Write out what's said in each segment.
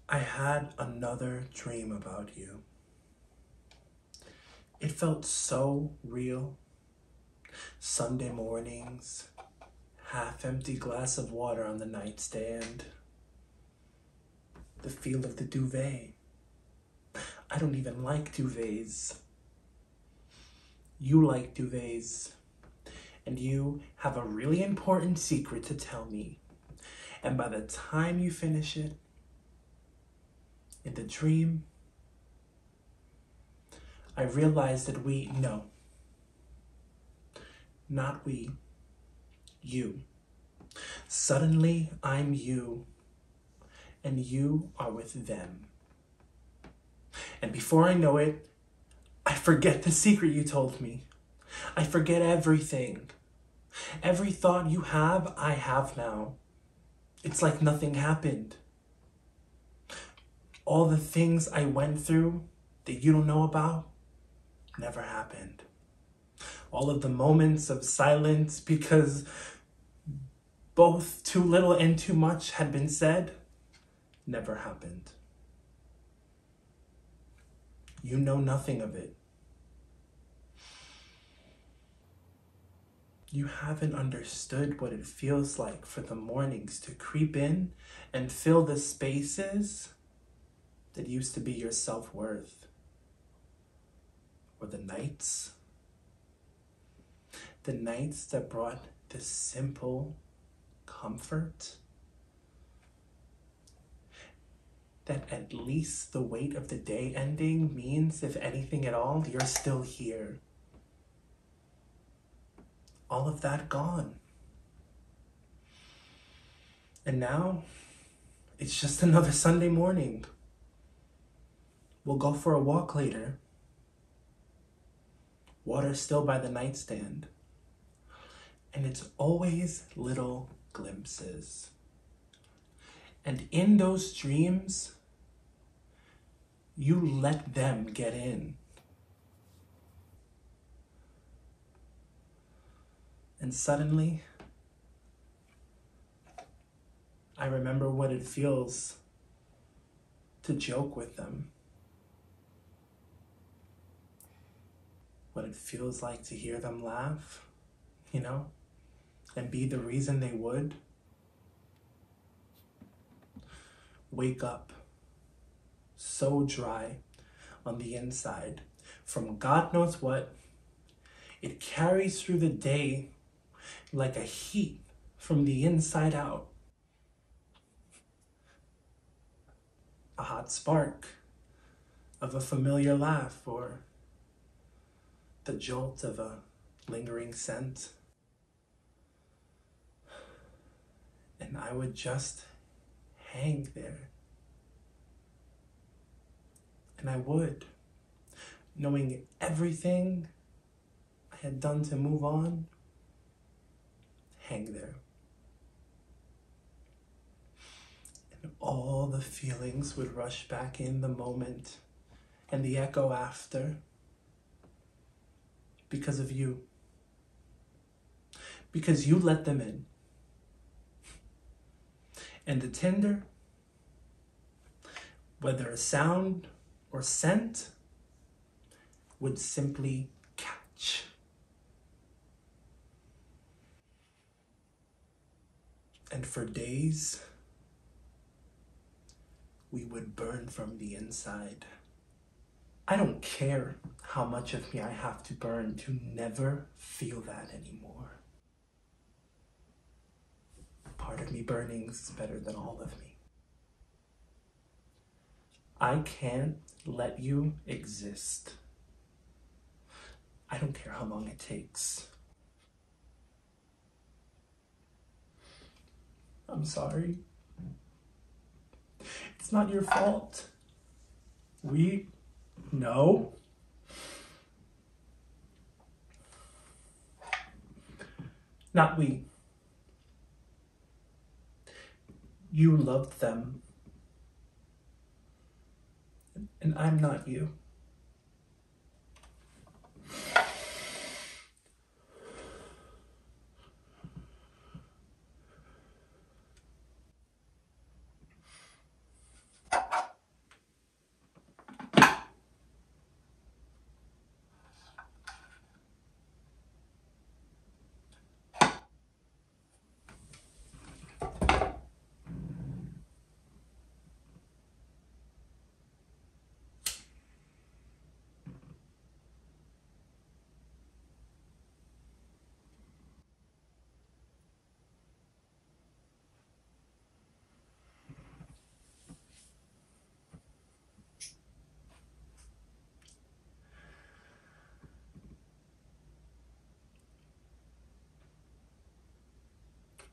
I had another dream about you. It felt so real. Sunday mornings, half-empty glass of water on the nightstand, the feel of the duvet. I don't even like duvets. You like duvets, and you have a really important secret to tell me. And by the time you finish it, in the dream, I realized that not we, you. Suddenly, I'm you, and you are with them. And before I know it, I forget the secret you told me. I forget everything. Every thought you have, I have now. It's like nothing happened. All the things I went through that you don't know about never happened. All of the moments of silence because both too little and too much had been said never happened. You know nothing of it. You haven't understood what it feels like for the mornings to creep in and fill the spaces that used to be your self-worth. Or the nights that brought this simple comfort. That at least the weight of the day ending means, if anything at all, you're still here. All of that gone. And now, it's just another Sunday morning. We'll go for a walk later. Water's still by the nightstand. And it's always little glimpses. And in those dreams, you let them get in. And suddenly, I remember what it feels to joke with them. What it feels like to hear them laugh, and be the reason they would. Wake up so dry on the inside from God knows what. It carries through the day like a heat from the inside out. A hot spark of a familiar laugh or the jolt of a lingering scent. And I would just hang there. And I would, knowing everything I had done to move on, hang there. And all the feelings would rush back in the moment and the echo after because of you. Because you let them in. And the tinder, whether a sound or scent, would simply catch. And for days, we would burn from the inside. I don't care how much of me I have to burn to never feel that anymore. Part of me burning is better than all of me. I can't let you exist. I don't care how long it takes. I'm sorry. It's not your fault. No. Not we. You loved them. And I'm not you.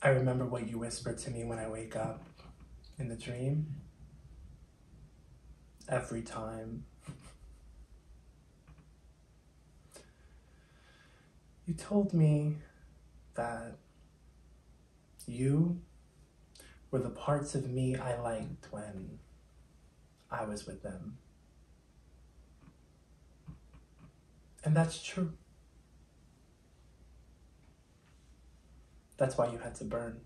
I remember what you whispered to me when I wake up in the dream. Every time. You told me that you were the parts of me I liked when I was with them. And that's true. That's why you had to burn.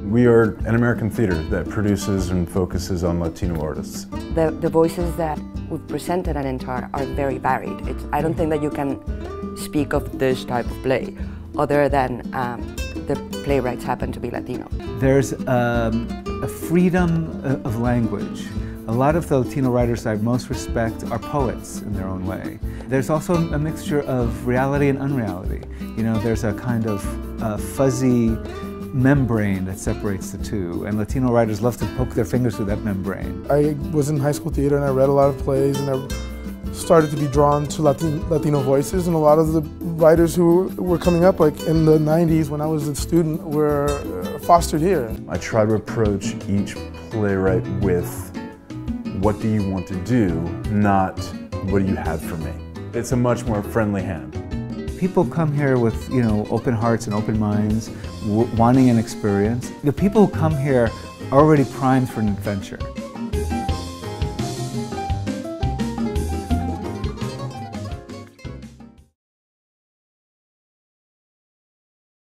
We are an American theater that produces and focuses on Latino artists. The voices that we've presented and entered are very varied. I don't think that you can speak of this type of play other than the playwrights happen to be Latino. There's a freedom of language. A lot of the Latino writers I most respect are poets in their own way. There's also a mixture of reality and unreality. You know, there's a kind of fuzzy membrane that separates the two, and Latino writers love to poke their fingers through that membrane. I was in high school theater and I read a lot of plays, and I started to be drawn to Latino voices, and a lot of the writers who were coming up, like in the 90s when I was a student, were fostered here. I try to approach each playwright with, what do you want to do, not what do you have for me. It's a much more friendly hand. People come here with, open hearts and open minds, wanting an experience. The people who come here are already primed for an adventure.